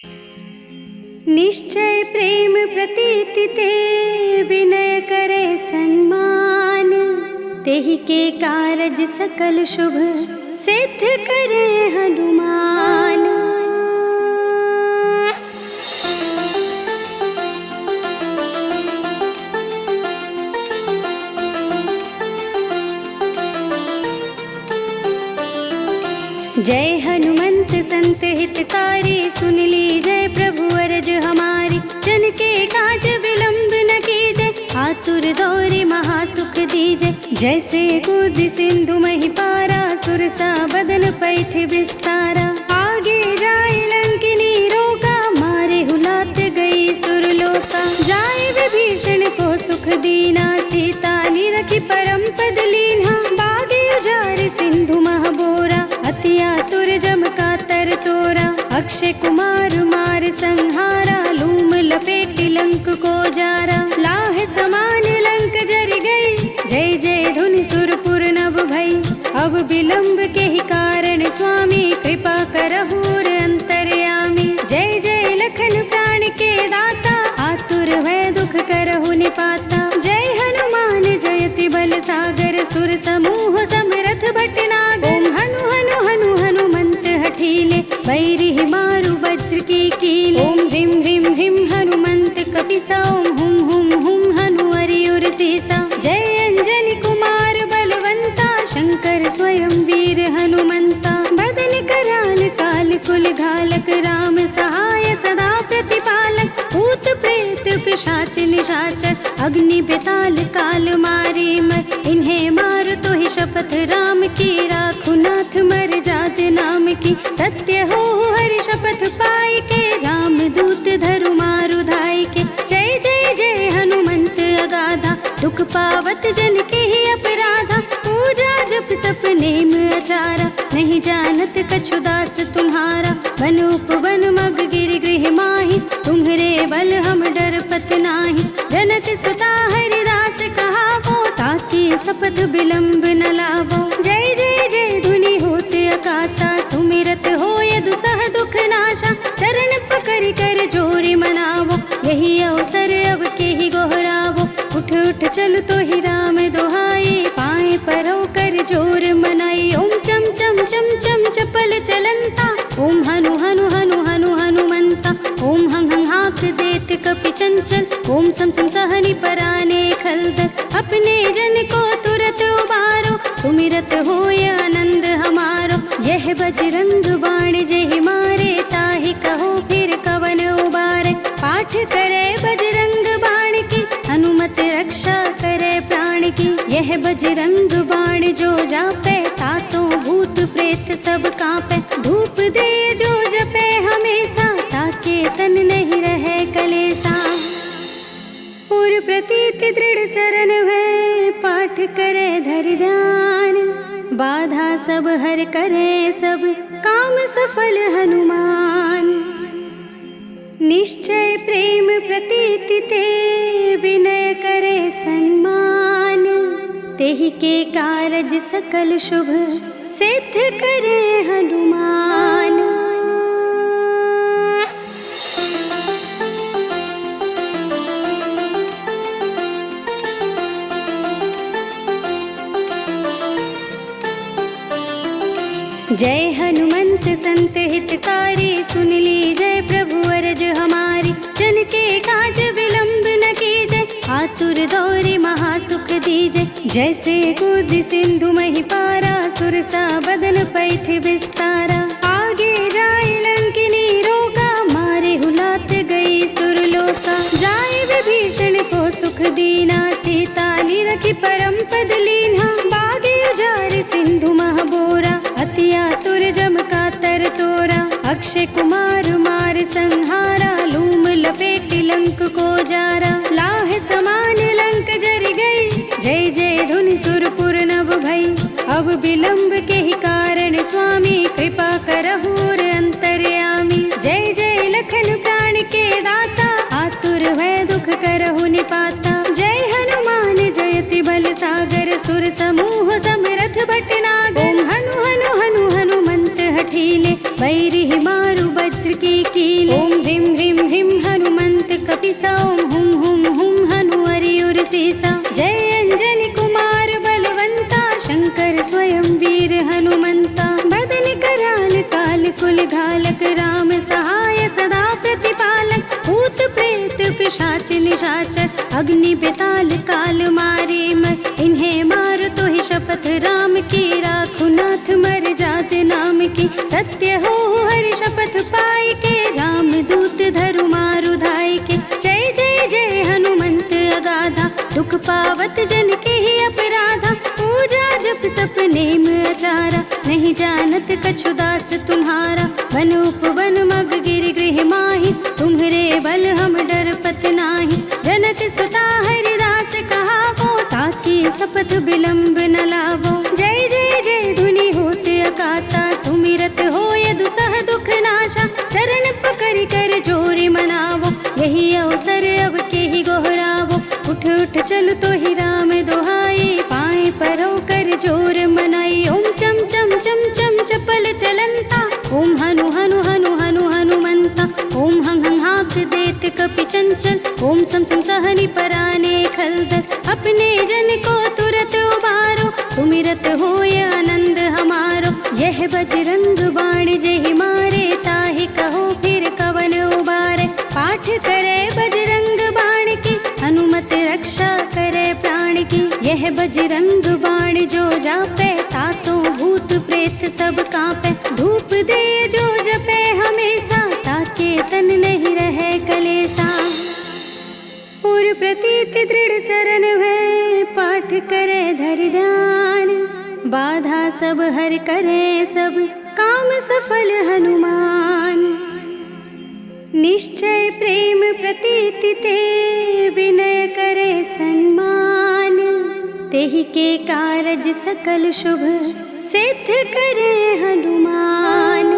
निश्चय प्रेम प्रतीति ते विनय करे सम्मान, तेहि के कारज सकल शुभ सिद्ध करे हनुमान। जय हनुमंत संत हितकारी, सुन लीजय प्रभु अरज हमारी। जन के काज विलंब न कीजय, आतुर दौरी महासुख दीजय। जैसे कूद सिंधु मही पारा, सुरसा बदन पैठ विस्तारा। आगे जाए लंकिनी रोका, मारे हुलात गई सुरलोका। जाए विभीषण को सुख दीना, सीता निरखी परम पद लीन्हा। बागे उजारे सिंधु महबोरा, अति आतुर जम का तर तोरा। अक्षय कुमार मार संहारा, लूम लपेटी लंक को जारा। लाह समान लंक जरि गई, जय जय धुनि सुरपुर नभ भई। अब विलंब के ही कारण स्वामी, कृपा करहूर अंतर्यामी। जय जय लखन प्राण के दाता, आतुर भय दुख करहु निपाता। जय हनुमान जयति बल सागर, सुर समूह समरथ भटनागर। ओम हनु हनु हनु हनुमंत हठीले, बैरी मारु वज्र की कीले। ओम ह्रीं ह्रीं ह्रीं हनुमंत कपिसा, ओम हुम हुम हुम हनु हरियुर सीसा। जय अंजनी कुमार बलवंता, शंकर स्वयं वीर हनुमंता। बदन कराल काल कुल घालक, राम सहाय सदा प्रतिपालक। भूत प्रेत पिशाच निशाचर, अग्नि बेताल काल मारे मर। इन्हें मार तो ही शपथ राम की, राखु नाथ मर जात नाम की। सत्य हो हरि शपथ पाई के, राम दूत धरु मारु धाई के। जय जय जय हनुमंत अगाधा, दुख पावत जन के ही अपराधा। पूजा जप तप नेम आचारा, नहीं जानत कछु दास तुम्हारा। बन उपवन मग गिर गृह माहि, तुम्हरे बल हम डरपत नाही। जनक सुता हरिदास कहावो, ताकि शपथ विलंब न लावो। जय जय जय धुनि होते आकाशा, सुमिरत होय दुसह दुख नाशा। चरण पकड़ कर जोरी मनावो, यही अवसर अब के ही गोहरावो। उठ उठ चल तो ही राम दोहाई, पाए परो कर जोर मनाई। ओम चम चम चम चम चपल चलंता, ओम हनु हनु हनु हनु हनुमंता। ओम हंग हंग हाँक देत कपि चंचल, ओम सम सम सहनि पराने खलदल। अपने जन को तुरत उबारो, सुमिरत होय आनंद हमारो। यह बजरंग बाण जेहि मारे, ताहि कहो फिर कवन उबारे। पाठ करे बजरंग बाण की, हनुमत रक्षा करे प्राण की। यह बजरंग बाण जो जापे, तासों भूत प्रेत सब कांपे। धूप दे जो जपे हमेशा, ताके तन नहीं रहे कलेसा। पूर्व प्रतीति दृढ़ शरण है, पाठ करे धरि ध्यान। बाधा सब हर करे सब, काम सफल हनुमान। निश्चय प्रेम प्रतीति ते विनय करे सम्मान, तेहि के कारज सकल शुभ सिद्ध करे हनुमान। जय हनुमंत संत हितकारी, सुन लीजय प्रभु अरज हमारी। जन के काज विलंब न कीजय, आतुर दौरी महासुख दीजय। जैसे कूद सिंधु मही पारा, सुरसा बदन पैठ विस्तारा। आगे जाए लंकिनी रोका, मारे हुलात गई सुरलोका। जाए विभीषण को सुख दीना, सीता निरखी परम पद लीन्हा। बागे उजारे सिंधु महबोरा, अति आतुर जम का तर तोरा। अक्षय कुमार मार संहारा, लूम लपेटी लंक को जारा। लाह समान लंक जरि गई, जय जय धुनि सुरपुर नभ भई। अब विलंब के ही कारण स्वामी, कृपा करहूर अंतर्यामी। जय जय लखन प्राण के दाता, आतुर भय दुख करहु निपाता। जय हनुमान जयति बल सागर, सुर समूह समरथ भटनागर। ओम हनु हनु हनु हनुमंत हठीले, बैरी मारु वज्र की कीले। ओम घालक राम सहाय सदा प्रतिपालक भूत प्रेत पिशाच निशाचर अग्नि बेताल काल मारे मर इन्हें मार तो ही शपथ राम की राखु नाथ मर जात नाम की सत्य हो हरि शपथ पाए के राम दूत धरु मारु धाय के जय जय जय हनुमंत अगाधा दुख पावत जन के ही अपराधा पूजा जप तप नेम आचारा नहीं जानत कछु दास तुम्हारा वन उपवन मग गिर गृह माहि तुम्हरे बल हम डर पत नाही जनक सुता हरिदास कहावो ताकि शपथ विलंब न लावो जय जय जय धुनि होते आकाशा सुमिरत होय दुसह दुख नाशा चरण पकड़ कर जोरी मनावो यही अवसर अब के ही गोहरावो उठ उठ चल तो ही राम दोहाई पाए परो कर जोर मनाई ओम चम चम चम चम चपल चलंता ओम हनु हनु हनु हनु हनुमंता ओम हं हं हाक देत कपि चंचल ओम सम सम सहनि पराने खलदल अपने जन को तुरत उबारो सुमिरत होय आनंद हमारो यह बजरंग बाण जेहि मारे ताहि कहो फिर कवन उबारे पाठ करे बजरंग बाण की हनुमत रक्षा करे प्राण की यह बजरंग बाण जो जापे तासो भूत प्रेत सब कांपे धूप दे जो जपे हमेशा ताके तन नहीं रहे कलेसा और प्रतीत दृढ़ शरण है पाठ करे धरि ध्यान बाधा सब हर करे सब काम सफल हनुमान निश्चय प्रेम प्रतीति ते विनय करे सम्मान तेहि के कारज सकल शुभ सिद्ध करे हनुमान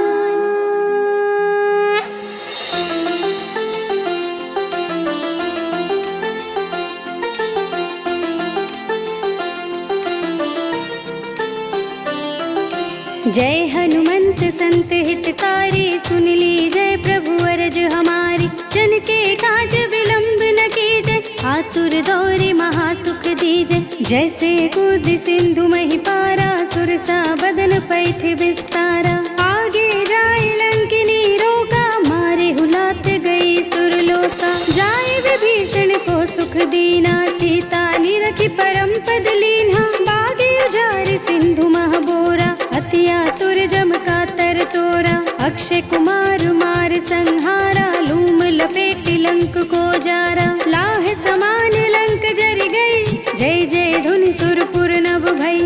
जय हनुमंत संत हितकारी सुन ली जय प्रभु अरज हमारी जन के काज विलंब न कीजे आतुर दौरे महासुख दीजे जैसे कूद सिंधु मही पारा सुरसा बदन पैठ विस्तारा आगे जाए लंकिनी रोका मारे हुलात गई सुरलोका जाए विभीषण को सुख दीना सीता निरखी परम पद लीन्हा बागे उजारे सिंधु महबोरा अति आतुर जम का तर तोरा अक्षय कुमार मार संहारा लूम लपेटी लंक को जारा लाह समान लंक जर गई जय जय धुनि सुरपुर नभ भई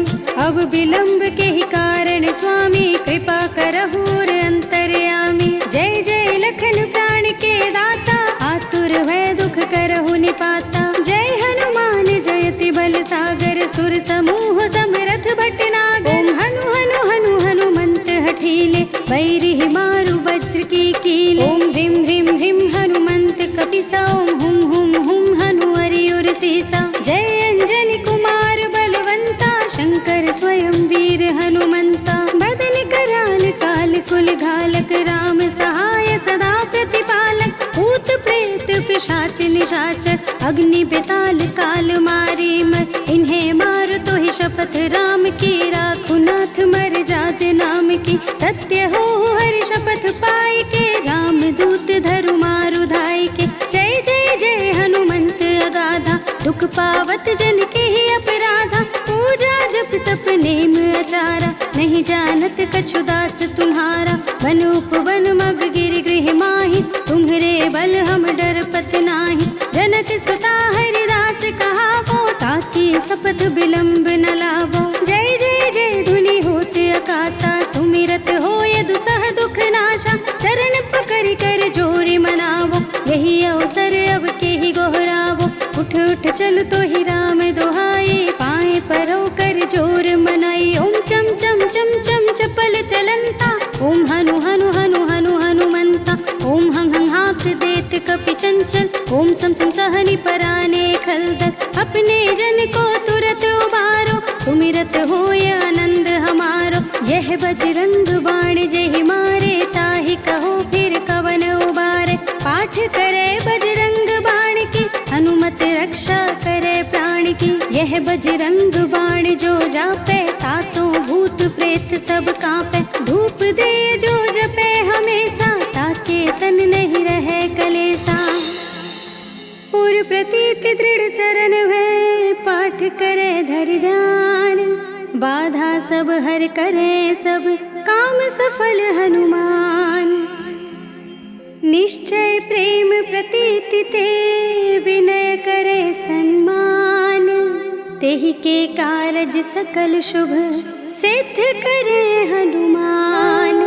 अब विलंब के ही कारण स्वामी कृपा करहु अंतर्यामी जय जय लखन प्राण के दाता आतुर भय दुख करहु निपाता जय हनुमान जयति बल सागर सुर समूह समरथ भटनागर ओम हनु हनु हनु हनुमंत हठीले बैरि मारु वज्र की कीले ओम ह्रीं ह्रीं ह्रीं हनुमंत कपिसा ओम हुम हुम हुम हनु हरियुर सीसा जय अंजनी कुमार बलवंता शंकर स्वयं वीर हनुमंता बदन कराल काल कुल घालक राम सहाय सदा प्रतिपालक भूत प्रेत पिशाच निशाचर अग्नि बेताल काल मारे मर इन्हें मार तो ही शपथ राम की राखु नाथ मर जात नाम की सत्य हो हरि शपथ पाए के राम दूत धरु मारु धाय के जय जय जय हनुमंत अगाधा दुख पावत जन के ही अपराधा पूजा जप तप नेम आचारा नहीं जानत कछु दास तुम्हारा वन उपवन मग गिर गृह माहि तुम्हरे बल हम डर पत नाही जनक सुता हरिदास कहावो ताकि शपथ विलंब न लावो जय जय जय धुनि होते आकाशा सुमिरत होय दुसह दुख नाशा चरण पकड़ कर जोरी मनावो यही अवसर अब के ही गोहरावो उठ उठ चल तो ही राम दोहाई पाए परो कर जोर मनाई ओम चम चम चम चम चपल चलंता ओम हनु हनु हनु हनु हनुमंता ओम हं हं हाक देत कपि चंचल ओम सम सम सहनि पराने खलदल अपने जन को तुरत उबारो सुमिरत होय आनंद हमारो यह बजरंग बाण जेहि मारे ताहि कहो फिर कवन उबारे पाठ करे बजरंग बाण की हनुमत रक्षा करे प्राण की यह बजरंग बाण जो जापे तासो भूत प्रेत सब कांपे धूप दे जो जपे हमें धरि ध्यान, बाधा सब हर करे सब काम सफल हनुमान। निश्चय प्रेम प्रतीति ते विनय करे सम्मान, तेहि के कारज सकल शुभ सिद्ध करे हनुमान।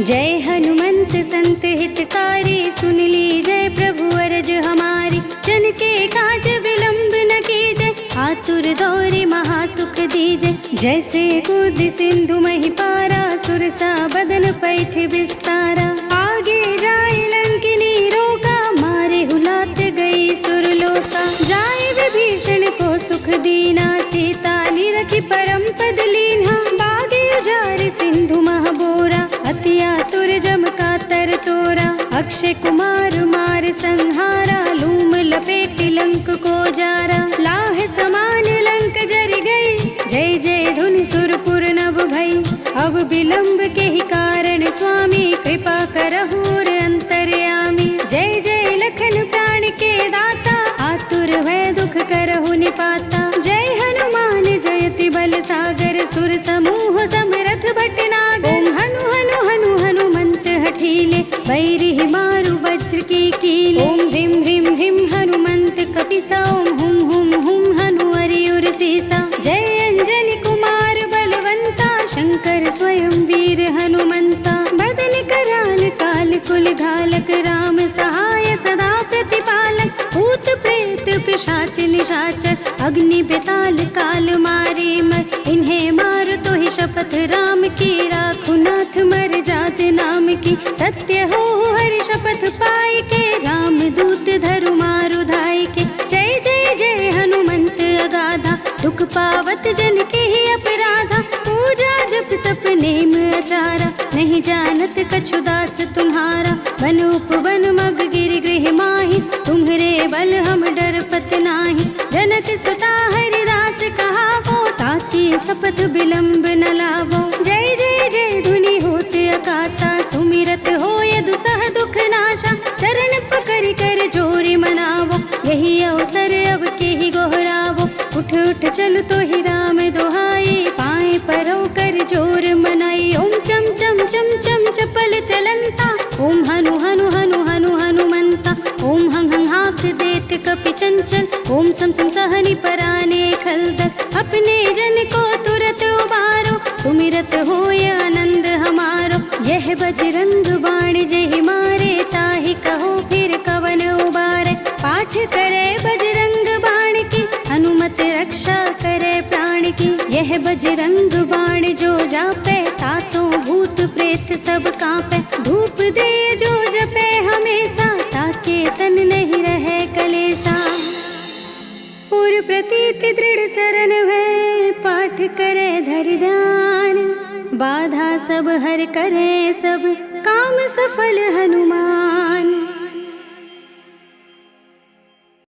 जय हनुमंत संत हितकारी, सुन ली जय प्रभु अरज हमारी। जन के काज विलंब न कीजय, आतुर दौरि महासुख दीजय। जैसे कूद सिंधु मही पारा, सुरसा बदन पैठ विस्तारा। आगे जाए लंकिनी रोका, मारे हुलात गई सुरलोका। जाए विभीषण को सुख दीना, सीता निरखी परम पद लीन्हा। बागे उजारि सिंधु महबोरा, अति आतुर जम का तर तोरा। अक्षय कुमार मार संहारा, लूम लपेट लंक को जारा। लाह समान लंक जरि गई, जय जय धुनि सुरपुर नभ भई। अब विलंब के ही कारण स्वामी, कृपा करहुर अंतर्यामी। जय जय लखन प्राण के दाता, आतुर भय दुख करहु निपाता। जय हनुमान जयति बल सागर, सुर समूह समरथ भटनागर। ओम हनु हनु हनु हनुमंत हठीले, बैरिहि मारु वज्र की कीले। ओम ह्रीं ह्रीं ह्रीं हनुमंत कपिसा, ओम हुम हुम हुम हनु हरियुर सीसा। जय अंजनी कुमार बलवंता, शंकर स्वयं वीर हनुमंता। बदन कराल काल कुल घालक, राम सहाय सदा प्रतिपालक। भूत प्रेत पिशाच निशाचर, अग्नि बेताल काल मारे मर। इन्हें मार तो ही शपथ राम की, राखु नाथ मर जात नाम की। सत्य हो हरि शपथ पाई के, राम दूत धरु मारु धाई के। जय जय जय हनुमंत अगाधा, दुख पावत जन के ही अपराधा। पूजा जप तप नेम आचारा, नहीं जानत कछु दास तुम्हारा। बन उपवन मग गिर गृह माहि, तुम्हरे बल हम डरपत नाही। जनक सुता हरिदास कहावो, ताकि शपथ विलंब न लावो। जय जय जय धुनि होत आकाशा, सुमिरत होय दुसह दुख नाशा। चरण पकड़ कर जोरि मनावो, यही अवसर अब के ही गोहरावो। उठ उठ चल तो ही राम दोहाई, पाए परो कर जोर मनाई। ओम चम चम चम चम चपल चलंता, ओम हनु हनु हनु हनु हनुमंता। ओम हंग हंग हाँक देत कपि चंचल, ओम सम सम सहनि पराने खलदल। अपने जन को तुरत उबारो, सुमिरत होय आनंद हमारो। यह बजरंग बाण जहि मारे, ताहि कहो फिर कवन उबारे। पाठ करे बजरंग बाण की, हनुमत रक्षा करे प्राण की। यह बजरंग बाण जो जापे, तासों भूत प्रेत सब कांपे। धूप दे जो जपे हमेशा, ताके तन नहीं रहे कलेसा। पूर प्रतीति दृढ़ सरन भय, पाठ करे धरि ध्यान। बाधा सब हर करे सब काम सफल हनुमान।